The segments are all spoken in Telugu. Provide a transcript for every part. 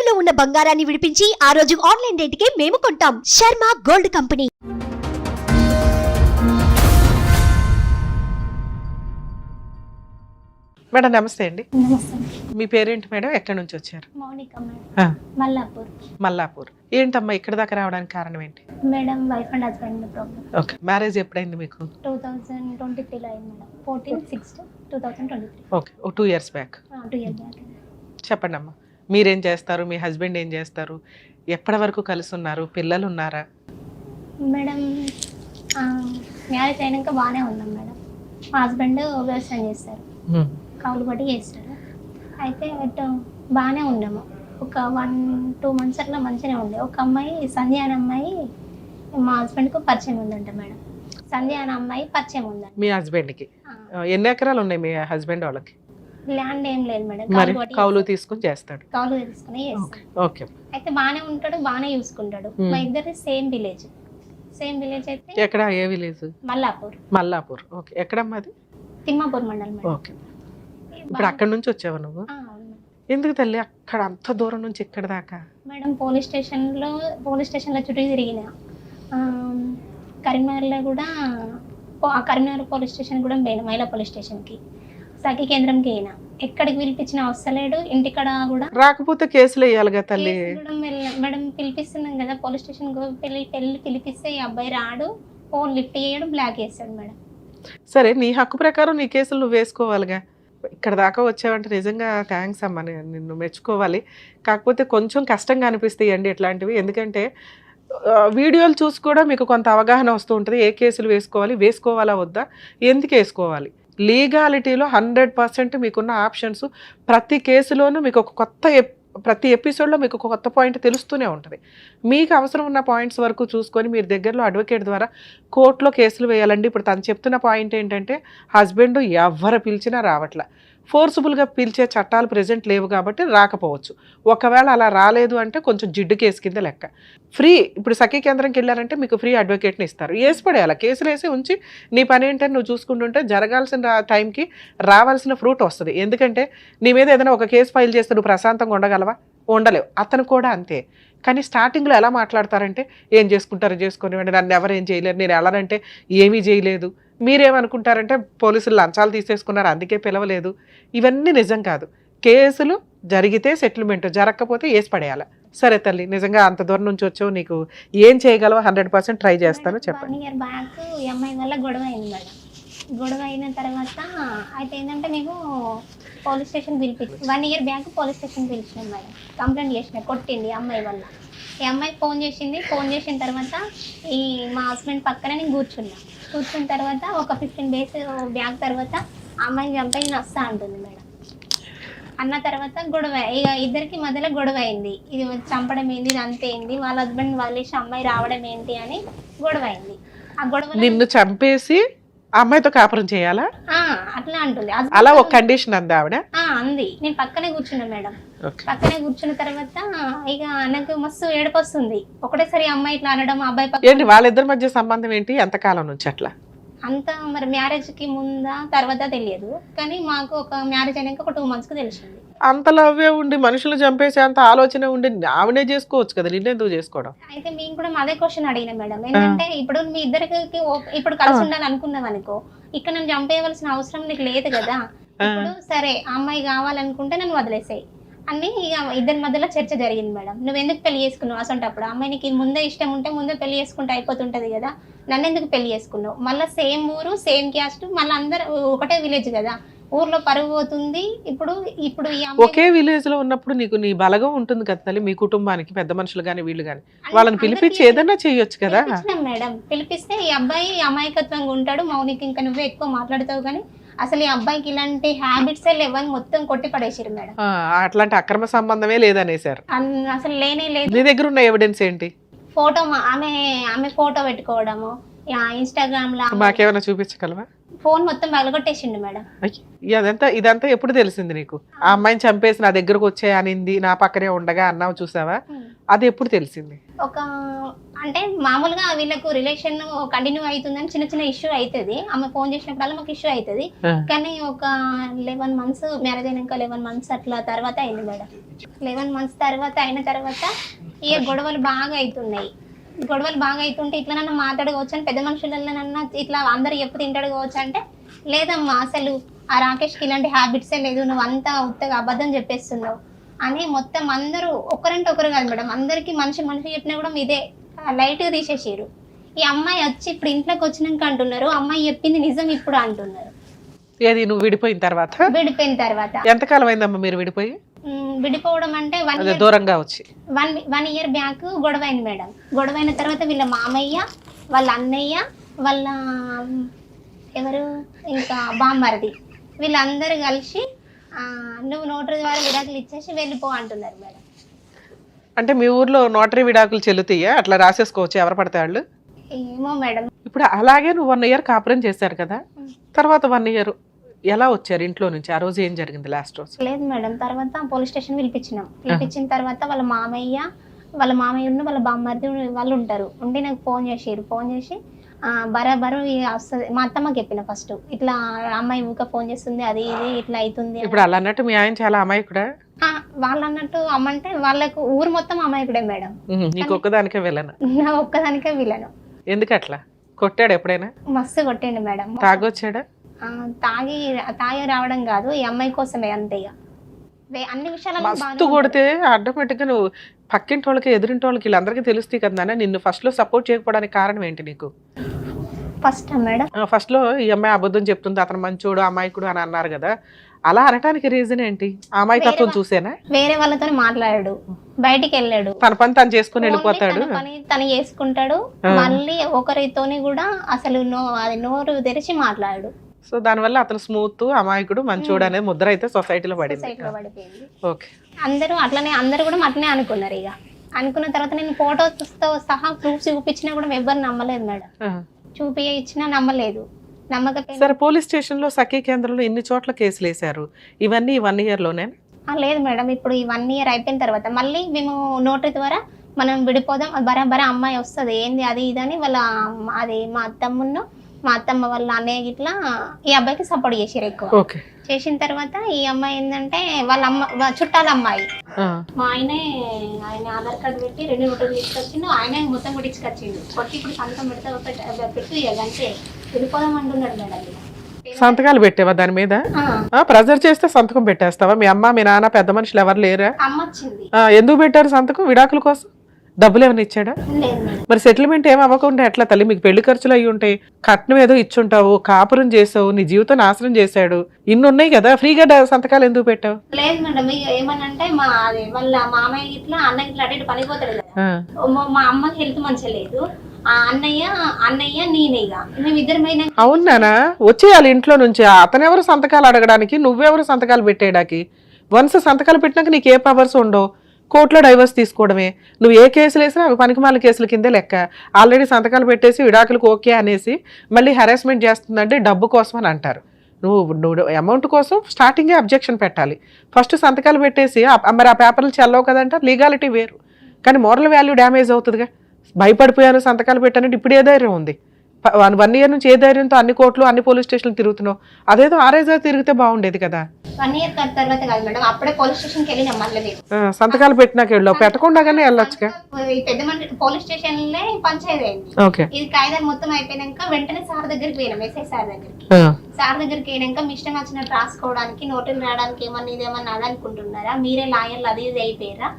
తాకట్టులో ఉన్న బంగారాన్ని విడిపించి ఆ రోజు ఆన్లైన్ రేటుకే మేము కొంటాం. Sharma gold company. మేడం నమస్తే అండి. నమస్తే. మీ పేరేంటి మేడం? ఎక్కడి నుంచి వచ్చారు? మౌనిక మేడం, మల్లాపూర్. మల్లాపూర్. ఏంటమ్మా ఇక్కడ దాకా రావడానికి కారణం ఏంటి? Madam wife and husband problem. Okay, marriage ఎప్పుడైంది మీకు? 2023లో అయింది మేడం. 14/6/2023. ఓకే, ఓ 2 years బ్యాక్. 2 years back. చెప్పండి అమ్మా, మీరేం చేస్తారు, మీ హస్బెండ్ ఏం చేస్తారు, ఎప్పటి వరకు కలిసి ఉన్నారు, పిల్లలు ఉన్నారా? మేడం మ్యారేజ్ అయినాక బాగానే ఉన్నాం మేడం. మా హస్బెండ్ వ్యవసాయం చేస్తారు, కౌలు బట్టి చేస్తారు. అయితే బాగానే ఉన్నాము. ఒక 1-2 months అట్లా మంచిగానే ఉండే. ఒక అమ్మాయి సంధ్య అనే అమ్మాయి మా హస్బెండ్కు పరిచయం ఉందంట మేడం. సంధ్య అనే అమ్మాయి పరిచయం ఉందంట మీ హస్బెండ్కి. ఎన్ని ఎకరాలు ఉన్నాయి మీ హస్బెండ్ వాళ్ళకి? ల్యాండ్ ఏం లేదు మేడం, మరి కౌలు తీసుకుని చేస్తాడు. కౌలు తీసుకుని చేస్తాడు. ఓకే, అయితే బాగానే ఉంటాడు, బాగానే చూసుకుంటాడు. మా ఇద్దరి సేమ్ విలేజ్ అయితే. ఎక్కడ? ఏ విలేజ్? మల్లాపూర్. మల్లాపూర్. ఓకే, ఎక్కడమ్మా అది? తిమ్మాపూర్ మండలం మేడం. ఓకే, ఇప్పుడు అక్కడి నుంచి వచ్చావా నువ్వు? అవును మేడం. ఎందుకు తల్లి అక్కడ అంత దూరం నుంచి ఇక్కడ దాకా? మేడం పోలీస్ స్టేషన్లో చుట్టూ తిరిగిన. కరీంనగర్లో కూడా కరీంనగర్ పోలీస్ స్టేషన్ కూడా పోయినా, మహిళా పోలీస్ స్టేషన్కి, సఖీ కేంద్రంకి అయినా. ఎక్కడికి పిలిపించిన వస్తలేడు. ఇంటికాడ కూడా రాకపోతే కేసులు వేయాలిగా తల్లి. మేడం పిలిపిస్తున్నాం కదా పోలీస్ స్టేషన్ పిలిపిస్తే ఈ అబ్బాయి రాడు, ఫోన్ లిఫ్ట్ చేయడు, బ్లాక్ చేస్తాడు మేడం. సరే, నీ హక్కు ప్రకారం నీ కేసులు నువ్వు వేసుకోవాలిగా. ఇక్కడ దాకా వచ్చావంటే నిజంగా థ్యాంక్స్ అమ్మా, నిన్ను మెచ్చుకోవాలి. కాకపోతే కొంచెం కష్టంగా అనిపిస్తాయి అండి ఇట్లాంటివి. ఎందుకంటే వీడియోలు చూసి కూడా మీకు కొంత అవగాహన వస్తూ ఉంటుంది. ఏ కేసులు వేసుకోవాలా వద్దా, ఎందుకు వేసుకోవాలి. లీగాలిటీలో 100% మీకున్న ఆప్షన్స్. ప్రతి కేసులోనూ మీకు ఒక ప్రతి ఎపిసోడ్లో మీకు ఒక కొత్త పాయింట్ తెలుస్తూనే ఉంటుంది. మీకు అవసరం ఉన్న పాయింట్స్ వరకు చూసుకొని మీరు దగ్గరలో అడ్వకేట్ ద్వారా కోర్టులో కేసులు వేయాలండి. ఇప్పుడు తను చెప్తున్న పాయింట్ ఏంటంటే హస్బెండ్ ఎవరు పిలిచినా రావట్లా. ఫోర్సుబుల్గా పిలిచే చట్టాలు ప్రెజెంట్ లేవు కాబట్టి రాకపోవచ్చు. ఒకవేళ అలా రాలేదు అంటే కొంచెం జిడ్డు కేసు కింద లెక్క. ఫ్రీ, ఇప్పుడు సఖీ కేంద్రంకి వెళ్ళారంటే మీకు ఫ్రీ అడ్వకేట్ని ఇస్తారు. వేసి పడేయాలి, కేసులు వేసి ఉంచి నీ పని ఏంటని నువ్వు చూసుకుంటుంటే జరగాల్సిన టైంకి రావాల్సిన ఫ్రూట్ వస్తుంది. ఎందుకంటే నీ మీద ఏదైనా ఒక కేసు ఫైల్ చేస్తే నువ్వు ప్రశాంతంగా ఉండగలవా? ఉండలేవు. అతను కూడా అంతే. కానీ స్టార్టింగ్లో ఎలా మాట్లాడతారంటే ఏం చేసుకుంటారో చేసుకొని, నన్ను ఎవరేం చేయలేరు, నేను వెళ్ళానంటే ఏమీ చేయలేదు. మీరేమనుకుంటారంటే పోలీసులు లంచాలు తీసేసుకున్నారు అందుకే పిలవలేదు. ఇవన్నీ నిజం కాదు. కేసులు జరిగితే సెటిల్మెంట్, జరగకపోతే వేసి పడేయాలి. సరే తల్లి, నిజంగా అంత దూరం నుంచి వచ్చావు, నీకు ఏం చేయగలవో 100% ట్రై చేస్తాను, చెప్పండి. 1 year బ్యాక్ ఈ అమ్మాయి వల్ల గొడవ అయింది మేడం. గొడవ అయిన తర్వాత అయితే ఏంటంటే మేము police station 1 year back police station పిలిచినాం మేడం. కంప్లైంట్ చేసిన, కొట్టింది అమ్మాయి వల్ల. ఈ అమ్మాయి ఫోన్ చేసిన తర్వాత ఈ మా హస్బెండ్ పక్కన నేను కూర్చున్న తర్వాత ఒక 15 days బ్యాక్ తర్వాత అమ్మాయిని చంపి నేను వస్తా అంటుంది మేడం. అన్న తర్వాత గొడవ, ఇక ఇద్దరికి మధ్యలో గొడవ అయింది. ఇది చంపడం ఏంది, ఇది అంతే ఏంది, వాళ్ళ హస్బెండ్ వదిలేసి అమ్మాయి రావడం ఏంటి అని గొడవ అయింది. ఆ గొడవ నిన్ను చంపేసి అమ్మాయితో కాపురం చేయాలా అట్లా అంటుంది. అలా ఒక కండిషన్ అంది ఆవిడ. అంది. నేను పక్కనే కూర్చున్నా మేడం. పక్కనే కూర్చున్న తర్వాత ఇక నాకు మస్తు ఏడుపు వస్తుంది. ఒకటేసారి అమ్మాయి ఇట్లా అనడం, అబ్బాయి ఏంటి వాళ్ళిద్దరి మధ్య సంబంధం ఏంటి, ఎంతకాలం నుంచి అట్లా? అంత మరి మ్యారేజ్కి ముందా తర్వాత తెలియదు, కానీ మాకు ఒక మ్యారేజ్ అయినాక ఒక 2 monthsకి తెలిసింది. అంత లవ్వే ఉండి మనుషులు చంపేసే అంత ఆలోచన ఉండి ఆవిడే చేసుకోవచ్చు కదా, నిన్నెందుకు చేసుకోవడం? అయితే మేము కూడా అదే క్వశ్చన్ అడిగిన మేడం. ఏంటంటే ఇప్పుడు మీ ఇద్దరికి ఇప్పుడు కలిసి ఉండాలి అనుకున్నాం అనుకో, ఇక్కడ నన్ను చంపేయవలసిన అవసరం నీకు లేదు కదా. ఇప్పుడు సరే అమ్మాయి కావాలనుకుంటే నన్ను వదిలేసాయి అని ఇక ఇద్దరి మధ్యలో చర్చ జరిగింది మేడం. నువ్వు ఎందుకు పెళ్లి చేసుకున్నావు అసంటప్పుడు? అమ్మాయి నీకు ముందే ఇష్టం ఉంటే ముందే పెళ్లి చేసుకుంటే అయిపోతుంటది కదా, నన్ను ఎందుకు పెళ్లి చేసుకున్నావు? మళ్ళీ సేమ్ ఊరు, సేమ్ క్యాస్ట్, మళ్ళీ అందరు ఒకటే విలేజ్ కదా, ఊర్లో పరుగు పోతుంది. ఇప్పుడు ఒకే విలేజ్ లో ఉన్నప్పుడు నీకు నీ బలగం ఉంటుంది కదా తల్లి, మీ కుటుంబానికి పెద్ద మనుషులు గాని వీళ్ళు గాని వాళ్ళని పిలిపించి ఏదైనా చేయొచ్చు కదా మేడం. పిలిపిస్తే ఈ అబ్బాయి అమాయకత్వంగా ఉంటాడు. మౌనికి ఇంకా నువ్వే ఎక్కువ మాట్లాడతావు, కానీ అసలు ఈ అబ్బాయికి ఇలాంటి హ్యాబిట్స్ లేవని మొత్తం కొట్టి పడేసారు మేడం. అట్లాంటి అక్రమ సంబంధమే లేదనేసారు. అసలు లేనే లేదు. నీ దగ్గర ఉన్న ఎవిడెన్స్ ఏంటి? ఫోటో, ఆమె ఫోటో పెట్టుకోవడము ఇన్స్టాగ్రామ్ లో. మాకేమైనా చూపించగలవా? ఫోన్ మొత్తం పగలగొట్టేసిండు మేడం. ఇదంతా ఎప్పుడు తెలిసింది నీకు? ఆ అమ్మాయిని చంపేసి నా దగ్గరకు వచ్చే అనింది, నా పక్కనే ఉండగా అన్నావు చూసావా? అది ఎప్పుడు తెలిసింది? ఒక అంటే మామూలుగా వీళ్ళకు రిలేషన్ కంటిన్యూ అవుతుందని చిన్న చిన్న ఇష్యూ అవుతుంది. ఆమె ఫోన్ చేసినప్పుడల్లా మాకు ఇష్యూ అవుతుంది. కానీ ఒక 11 months మ్యారేజ్ అయినాక 11 months అట్లా తర్వాత అయింది మేడం. 11 months తర్వాత అయిన తర్వాత ఇక గొడవలు బాగా అవుతున్నాయి. గొడవలు బాగా అవుతుంటే ఇట్లా నన్ను మాట్లాడుకోవచ్చు అని పెద్ద మనుషులన్నా ఇట్లా అందరు ఎప్పుడు తింటాడు కావచ్చు అంటే, లేదమ్మా అసలు ఆ రాకేష్కి ఇలాంటి హ్యాబిట్సే లేదు, నువ్వు అంతా ఉత్తగా అబద్ధం చెప్పేస్తున్నావు అని మొత్తం అందరూ ఒకరంటే ఒకరు కాదు మేడం, అందరికీ మనిషి చెప్పినా కూడా ఇదే లైట్గా తీసేసారు. ఈ అమ్మాయి వచ్చి ఇప్పుడు ఇంట్లోకి వచ్చినాక అంటున్నారు అమ్మాయి చెప్పింది నిజం ఇప్పుడు అంటున్నారు. ఏది నువ్వు విడిపోయిన తర్వాత? విడిపోయిన తర్వాత. ఎంతకాలం అయిందమ్మా మీరు విడిపోయి? విడిపోవడం అంటే దూరంగా వచ్చి 1 year బ్యాక్ గొడవ అయింది మేడం. గొడవ అయిన తర్వాత వీళ్ళ మామయ్య, వాళ్ళ అన్నయ్య, వాళ్ళ ఎవరు ఇంకా బామ్మరిది వీళ్ళందరూ కలిసి నువ్వు నోటరీ ద్వారా విడాకులు ఇచ్చేసి వెళ్ళిపో అంటున్నారు మేడం. అంటే మీ ఊర్లో నోటరీ విడాకులు చెల్లుతాయా? అట్లా రాసేసుకోవచ్చు ఎవరు పడితే వాళ్ళు? ఏమో మేడం. ఇప్పుడు అలాగే నువ్వు 1 year కాపురం చేశారు కదా, తర్వాత 1 year ఎలా వచ్చారు ఇంట్లో నుంచి? ఆ రోజు ఏం జరిగింది లాస్ట్ రోజు? లేదు మేడం, తర్వాత పోలీస్ స్టేషన్ పిలిపించినాం. పిలిపించిన తర్వాత వాళ్ళ మామయ్య వాళ్ళ బామ్మర్ది వాళ్ళు ఉంటారు. ఉండి నాకు ఫోన్ చేసి బరాబరు వస్తుంది. మా అత్తమ్మకి చెప్పిన ఫస్ట్ ఇట్లా అమ్మాయి ఊక ఫోన్ చేస్తుంది, అది ఇది ఇట్లా అవుతుంది. ఇప్పుడు అలా అన్నట్టు మీ ఆయన చాలా అమాయకుడా? వాళ్ళు అన్నట్టు అమ్మంటే వాళ్ళకు ఊరు మొత్తం అమాయకుడే మేడం. నీకు ఒక్కదానికే వెళ్ళను? నా ఒక్కదానికే వెళ్ళను. ఎందుకు అట్లా? కొట్టాడు ఎప్పుడైనా? మస్తు కొట్టిండు మేడం. తాగొచ్చాడా? తాగి రావడం కాదు, ఈ అమ్మాయి కోసమే అంతే. ఇక అన్ని విషయాలు మస్తు కొడితే ఆటోమేటిక్ గా నువ్వు పక్కింటి వాళ్ళకి ఎదురింటి వాళ్ళకి వీళ్ళందరికీ తెలుస్తాయి కదా. నిన్ను ఫస్ట్ లో సపోర్ట్ చేయకపోవడానికి కారణం ఏంటి నీకు? ఫస్ట్ మేడం ఫస్ట్ లో ఈ అమ్మాయి అబద్ధం చెప్తుంది, అతను మంచోడు అమాయకుడు అని అన్నారు కదా, అలా అనటానికి రీజన్ ఏంటి? ఆ అమ్మాయి తత్వం చూసేనా? వేరే వాళ్ళతో మాట్లాడాడు, బయటికి వెళ్ళాడు, తన పని తను చేసుకుని వెళ్ళిపోతాడు, తను చేసుకుంటాడు. మళ్ళీ ఒకరితోని కూడా అసలు అది నోరు తెరిచి మాట్లాడు. సో దానివల్ల అతను స్మూత్ అమాయకుడు మంచోడు అనేది ముద్ర అయితే సొసైటీలో పడిపోయింది. ఓకే, అందరూ కూడా అట్లనే అనుకున్నారు. ఇక అనుకున్న తర్వాత నేను ఫోటోతో సహా ప్రూఫ్స్ చూపించినా కూడా ఎవరు నమ్మలేదు మేడం. ఇచ్చినా నమ్మలేదు. సరే, పోలీస్ స్టేషన్ లో సఖీ కేంద్రంలో ఇన్ని చోట్ల కేసులు వేశారు, ఇవన్నీ 1 year లోనే? లేదు మేడం, ఇప్పుడు ఈ 1 year అయిపోయిన తర్వాత మళ్ళీ మేము నోటరీ ద్వారా మనం విడిపోదాం, బరాబరా అమ్మాయి వస్తుంది ఏంది అది ఇదని అది మా అత్తమ్మ వాళ్ళ అన్నయ్య గిట్లా ఈ అబ్బాయికి సపోర్ట్ చేసారు ఎక్కువ. చేసిన తర్వాత ఈ అమ్మాయి ఏంటంటే వాళ్ళ చుట్టాల అమ్మాయి, మా ఆయన ఆధార్ కార్డు పెట్టి 2 నోటరీలు తీసుకొచ్చిండు, ఆయన మొత్తం కొట్టించుకొచ్చిండు. కొట్టి ఇప్పుడు సంతకం పెట్టి అంటే వెళ్ళిపోదాం అంటున్నాడు మేడం. సంతకాలు పెట్టావా దాని మీద? ప్రెజర్ చేస్తే సంతకం పెట్టేస్తావా? మీ అమ్మ మీ నాన్న పెద్ద మనుషులు ఎవరు లేరా? అమ్మ వచ్చింది. ఎందుకు పెట్టారు సంతకం? విడాకుల కోసం? డబ్బులు ఏమైనా ఇచ్చాడా? మరి సెటిల్మెంట్ ఏమి అవ్వకుండా ఎట్లా తల్లి? మీకు పెళ్లి ఖర్చులు అయ్యి ఉంటాయి, కట్నం ఏదో ఇచ్చుంటావు, కాపురం చేసావు, నీ జీవితం నాశనం చేశాడు, ఇన్ని ఉన్నాయి కదా, ఫ్రీగా సంతకాలు ఎందుకు పెట్టావు? లేదు మేడం, ఏమనంటే వాళ్ళ మామయ్య ఇట్లా అన్నయ్య ఇట్లా అటు పనిపోతాడు కదా, మా అమ్మకి హెల్త్ మంచిగా లేదు, అన్నయ్య నేనేగా మేమిద్దరమైనా. అవునానా? వచ్చేయాలి ఇంట్లో నుంచి. అతనెవరు సంతకాలు అడగడానికి, నువ్వెవరు సంతకాలు పెట్టేయడానికి? వన్స్ సంతకాలు పెట్టినాక నీకు ఏ పవర్స్ ఉండవు, కోర్టులో డైవర్స్ తీసుకోవడమే. నువ్వు ఏ కేసులు వేసినా అవి పనికిమాల కేసుల కిందే లెక్క. ఆల్రెడీ సంతకాలు పెట్టేసి విడాకులకు ఓకే అనేసి మళ్ళీ హెరాస్మెంట్ చేస్తుందంటే డబ్బు కోసం అని అంటారు. నువ్వు అమౌంట్ కోసం స్టార్టింగే అబ్జెక్షన్ పెట్టాలి. ఫస్ట్ సంతకాలు పెట్టేసి మరి ఆ పేపర్లు చెల్లవు కదంటారు, లీగాలిటీ వేరు, కానీ మోరల్ వాల్యూ డ్యామేజ్ అవుతుందిగా. భయపడిపోయాను సంతకాలు పెట్టానంటే ఇప్పుడు ఏ ధైర్యం ఉంది? 1 year నుంచి ఏ ధైర్యంతో అన్ని కోర్టులు అన్ని పోలీస్ స్టేషన్లు తిరుగుతున్నావు? అదేదో ఆరేజా తిరిగితే బాగుండేది కదా. 1 year తర్వాత కాదు మేడం, అప్పుడే పోలీస్ స్టేషన్కి వెళ్ళినా మళ్ళీ సంతకాలు పెట్టినాక వెళ్ళావు, పెట్టకుండానే వెళ్ళొచ్చుగా. పెద్ద పోలీస్ స్టేషన్ పంచాయతీ అయింది. ఇది కాయిదాలు మొత్తం అయిపోయినాక వెంటనే సార్ దగ్గరికి పోయినాం, ఎస్ఐ సార్ దగ్గరికి. సార్ దగ్గరికి పోయినాక మీ ఇష్టం వచ్చినట్టు రాసుకోవడానికి నోటీలు రాయడానికి ఇదేమన్నా అనుకుంటున్నారా? మీరే లాయర్లు అది ఇది అయిపోయారా?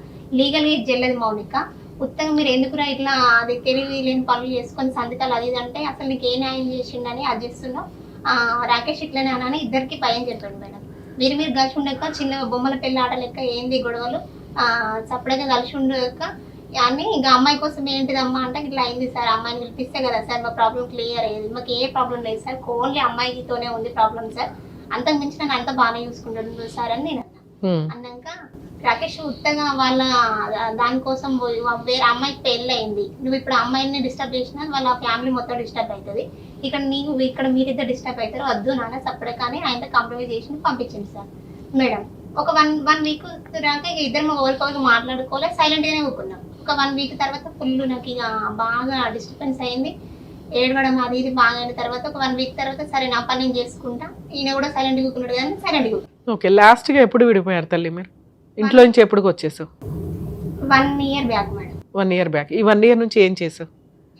లీగల్ గా చెల్లది మౌనిక, ఉత్తగా మీరు ఎందుకురా ఇట్లా అది తెలివి లేని పనులు చేసుకొని సంతకాలు అది అంటే అసలు నీకు ఏ న్యాయం చేసిండని అది చేస్తున్నావు, రాకేష్ ఇట్లనే అని ఇద్దరికి భయం చెప్పాడు మేడం. మీరు కలిసి ఉండక చిన్న బొమ్మల పెళ్లి ఆట లెక్క ఏంది గొడవలు, సపరేట్గా కలిసి ఉండక అని ఇంకా అమ్మాయి కోసం ఏంటిదమ్మా అంటే ఇట్లా అయింది సార్, అమ్మాయిని పిలిపిస్తే కదా సార్ మా ప్రాబ్లం క్లియర్ అయ్యేది, మాకు ఏ ప్రాబ్లం లేదు సార్, ఓన్లీ అమ్మాయితోనే ఉంది ప్రాబ్లం సార్, అంతకు మించి నన్ను అంతా బాగానే చూసుకుంటాడు సార్ అని నేను అన్నాక, రాకేష్ ఉత్తగా వాళ్ళ దానికోసం వేరే అమ్మాయికి పెళ్ళి అయింది, నువ్వు ఇప్పుడు అమ్మాయిని డిస్టర్బ్ చేసినా వాళ్ళ ఫ్యామిలీ మొత్తం డిస్టర్బ్ అవుతుంది, ఇక్కడ మీరిద్దరు డిస్టర్బ్ అవుతారు, వద్దు నాన్న సపరేట్ కానీ ఆయన కాంప్రమైజ్ చేసి పంపించింది సార్ మేడం. ఒక 1 week రాక ఇద్దరు ఒకరికొకరికి మాట్లాడుకోలే, సైలెంట్ గానే ఊరుకున్నాం. ఒక 1 వీక్ తర్వాత ఫుల్ నాకు ఇక బాగా డిస్టర్బెన్స్ అయింది, ఏడవడం అది ఇది బాగా అయిన తర్వాత ఒక 1 వీక్ తర్వాత సరే నా పని నేను చేసుకుంటా, ఈయన కూడా సైలెంట్ కూకున్నాడు కానీ సైలెంట్ కూకున్నాడు. ఓకే, లాస్ట్గా ఎప్పుడు విడిపోయారు తల్లి మీరు? ఇంట్లో నుంచి ఎప్పుడు వచ్చేసావు? 1 year back madam. 1 year back. ఈ 1 ఇయర్ నుంచి ఏం చేసావు?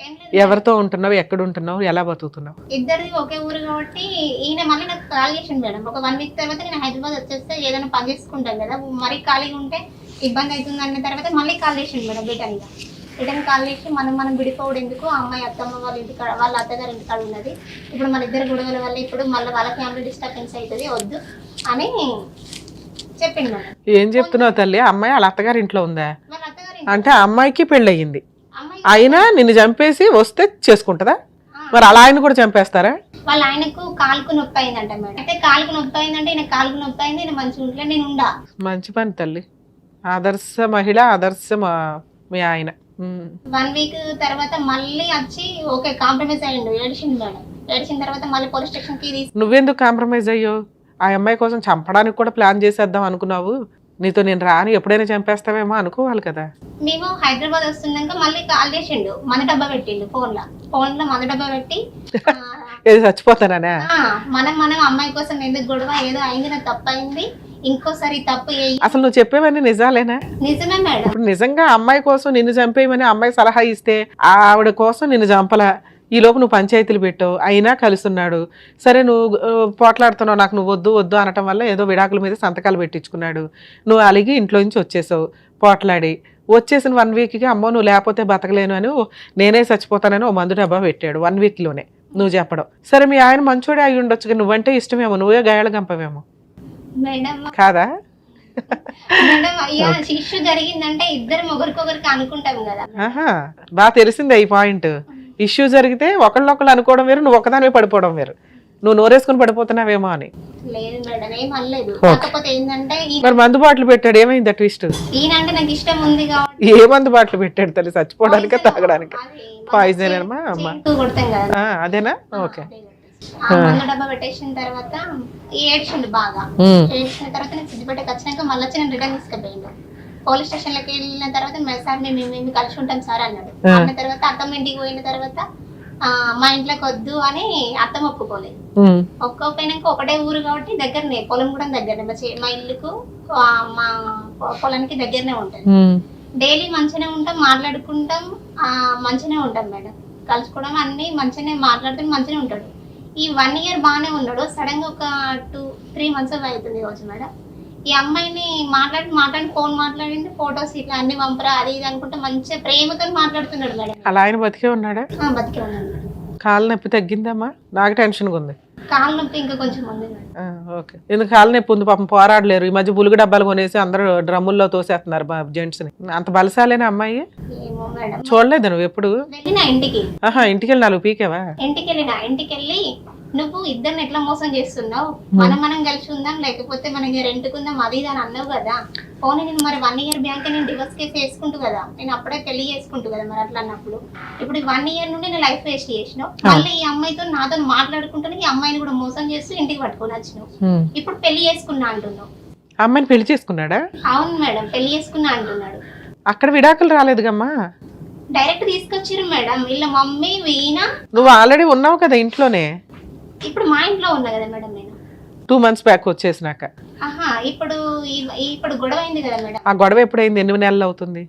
ఏం లేదు, ఎవరితో ఉంటున్నావు, ఎక్కడ ఉంటున్నావు, ఎలా బతుకుతున్నావు? ఇద్దరిది ఒకే ఊరు కాబట్టి ఈయన మళ్ళీ నాకు కాల్ చేసిండు మేడం. ఒక 1 వీక్ తర్వాత నేను హైదరాబాద్ వచ్చేస్తే ఏదైనా పని చేసుకుంటాం కదా, మరీ ఖాళీగా ఉంటే ఇబ్బంది అవుతుంది అన్న తర్వాత మళ్ళీ కాల్ చేసిండు మేడం. రిటర్న్ కాల్ చేసి మనం విడిపోవడం ఎందుకు, ఆ అమ్మాయి అత్తమ్మ వాళ్ళ ఇంటికి వాళ్ళ అత్తగారి ఇంటికాడ ఉన్నది, ఇప్పుడు మన ఇద్దరు గొడవల వల్ల ఇప్పుడు మళ్ళీ వాళ్ళ ఫ్యామిలీ డిస్టర్బెన్స్ అవుతుంది, వద్దు అని చెప్పిండు మేడం. ఏం చెప్తున్నావు తల్లి? అమ్మాయి వాళ్ళ అత్తగారి ఇంట్లో ఉందా? వాళ్ళ అత్తగారి అంటే ఆ అమ్మాయికి పెళ్ళయింది, అమ్మాయి అయినా నిన్ను చంపేసి వస్తే చేసుకుంటుందా? మరి అలా ఆయన కూడా చంపేస్తారా? వాళ్ళ ఆయనకు కాలుకు నొప్పి అయిందంట మేడం. అయితే కాలుకు నొప్పి అయిందంటే ఈయన కాలుకు నొప్పి అయింది, నేను మంచిగా ఉంటే నేను ఉండా. మంచి పని తల్లి, ఆదర్శ మహిళ, ఆదర్శ మీ ఆయన. 1 వీక్ తర్వాత మళ్ళీ వచ్చి ఓకే కాంప్రమైజ్ అయ్యిండు, ఏడిచిండు మేడం. ఏడిచిన తర్వాత మళ్ళీ పోలీస్ స్టేషన్ కి నువ్వెందుకు కాంప్రమైజ్ అయ్యో? ఆ అమ్మాయి కోసం చంపడానికి కూడా ప్లాన్ చేసేద్దాం అనుకున్నావు, నీతో నేను రాని ఎప్పుడైనా చంపేస్తావేమో అనుకోవాలి కదా. మేము హైదరాబాద్ వస్తున్నాక మళ్ళీ కాల్ చేసిండు, మన డబ్బా పెట్టిండు ఫోన్ లో మన డబ్బా పెట్టి ఏది చచ్చిపోతానా? మనం అమ్మాయి కోసం ఎందుకు గొడవ, ఏదో అయింది, నాకు తప్పు అయింది, ఇంకోసారి తప్పు అసలు నువ్వు చెప్పేవన్నీ నిజాలేనా? నిజమే మేడం. ఇప్పుడు నిజంగా అమ్మాయి కోసం నిన్ను చంపేయమని అమ్మాయి సలహా ఇస్తే ఆవిడ కోసం నిన్ను చంపలా, ఈలోపు నువ్వు పంచాయతీలు పెట్టావు, అయినా కలుస్తున్నాడు. సరే నువ్వు పోట్లాడుతున్నావు, నాకు నువ్వు వద్దు వద్దు అనటం వల్ల ఏదో విడాకుల మీద సంతకాలు పెట్టించుకున్నాడు, నువ్వు అలిగి ఇంట్లో నుంచి వచ్చేసావు, పోట్లాడి వచ్చేసిన 1 వీక్కి అమ్మో నువ్వు లేకపోతే బతకలేను అని నేనే చచ్చిపోతానని ఓ మందు డబ్బా పెట్టాడు 1 వీక్లోనే నువ్వు చెప్పడం. సరే మీ ఆయన మంచోడే అయి ఉండొచ్చు, నువ్వంటే ఇష్టమేమో, నువ్వే గాయాలు గంపవేమో మేడం. కాదా? మేడం అయ్యా ఇష్యూ జరిగిందంటే ఇద్దరు ఒకరికొకరికి అనుకుంటాం కదా. బాగా తెలిసిందే ఈ పాయింట్. ఇష్యూ జరిగితే ఒకళ్ళొకళ్ళు అనుకోవడం వేరు, నువ్వు ఒకదానివే పడిపోవడం వేరు, నువ్వు నోరేసుకుని పడిపోతున్నావేమో అని. లేదు మేడం ఏం అనలేదు, కాకపోతే ఏంటంటే మరి మందు బాటలు పెట్టాడు, ఏమైంది ట్విస్ట్? ఈయన అంటే నాకు ఇష్టం ఉంది కాబట్టి. ఏ మందు బాటలు పెట్టాడు తల్లి? చచ్చిపోవడానికా తాగడానికి? పాయిజన్ అమ్మా, కొడతాం కదా అదేనా? ఓకే. ఆ మందు డబ్బా పెట్టేసిన తర్వాత ఏడ్చిండు బాగా. ఏడ్చిన తర్వాత నేను సిద్దిపేటకి వచ్చినాక మళ్ళీ వచ్చి నేను రిటర్న్ తీసుకుపోయిండు. పోలీస్ స్టేషన్ లోకి వెళ్ళిన తర్వాత సార్ మేము కలిసి ఉంటాం సార్ అన్నాడు. అన్న తర్వాత అత్తమ్మ ఇంటికి పోయిన తర్వాత మా ఇంట్లోకి వద్దు అని అత్తమ్మ ఒప్పుకోలేదు. ఒప్పుకోపోయినాక ఒకటే ఊరు కాబట్టి దగ్గరనే, పొలం కూడా దగ్గరనే, మా ఇల్లుకు మా పొలానికి దగ్గరనే ఉంటది. డైలీ మంచిగానే ఉంటాం, మాట్లాడుకుంటాం, మంచిగానే ఉంటాం మేడం, కలుసుకోవడం అన్ని మంచిగానే మాట్లాడుతూ మంచిగానే ఉంటాడు. ఈ 1 ఇయర్ బాగానే ఉన్నాడు. సడన్ గా ఒక 2-3 months అవుతుంది రోజు మేడం, ఈ అమ్మాయిని మాట్లాడి ఫోన్ మాట్లాడింది, ఫొటోస్ ఇట్లా అన్ని పంపరా అది ఇది అనుకుంటే మంచిగా ప్రేమతో మాట్లాడుతున్నాడు మేడం. అలా ఆయన బతికే ఉన్నాడా? బతికే ఉన్నాడు మేడం. కాలు నొప్పి తగ్గిందమ్మా? నాకు టెన్షన్గా ఉంది. కాలు నొప్పి ఇంకా కొంచెం ఉంది మేడం. ఓకే. ఎందుకు కాలు నొప్పి ఉంది, పాపం పోరాడలేరు. ఈ మధ్య బులుగు డబ్బాలు కొనేసి అందరూ డ్రమ్ముల్లో తోసేస్తున్నారు జెంట్స్ ని. అంత బలసాలేనా అమ్మాయి? ఏమో మేడం, చూడలేదు నువ్వు ఎప్పుడు? వెళ్ళిన ఇంటికి. ఇంటికి వెళ్ళి 4 పీకేవా? ఇంటికి వెళ్ళి నువ్వు ఇద్దరిని ఎట్లా మోసం చేస్తున్నావు, మనం కలిసి ఉందాం లేకపోతే మనకి రెంట్కుందాం అది ఇది అని అన్నావు కదా. పోనీ నేను మరి 1 ఇయర్ బ్యాక్ నేను డివోర్స్ కేసు వేసుకుంటూ కదా, నేను అప్పుడే పెళ్లి చేసుకుంటూ కదా. మరి అట్లా అన్నప్పుడు ఇప్పుడు 1 ఇయర్ నుండి నేను లైఫ్ వేస్ట్ చేసినావు, మళ్ళీ ఈ అమ్మాయితో నాతో మాట్లాడుకుంటూ ఈ అమ్మాయిని కూడా మోసం చేస్తూ ఇంటికి పట్టుకొని వచ్చినావు. ఇప్పుడు పెళ్లి చేసుకున్నా అంటున్నావు. అమ్మాయిని పెళ్లి చేసుకున్నాడా? అవును మేడం, పెళ్లి చేసుకున్నా అంటున్నాడు. అక్కడ విడాకులు రాలేదుగమ్మా, డైరెక్ట్ తీసుకొచ్చిరు మేడం. వీళ్ళ మమ్మీ వీణ. నువ్వు ఆల్రెడీ ఉన్నావు కదా ఇంట్లోనే. ఇప్పుడు మా ఇంట్లో ఉన్నా కదా మేడం నేను 2 months బ్యాక్ వచ్చేసినాక. ఇప్పుడు గొడవ అయింది కదా మేడం. ఆ గొడవ ఎప్పుడైంది? ఎన్ని నెలలు అవుతుంది?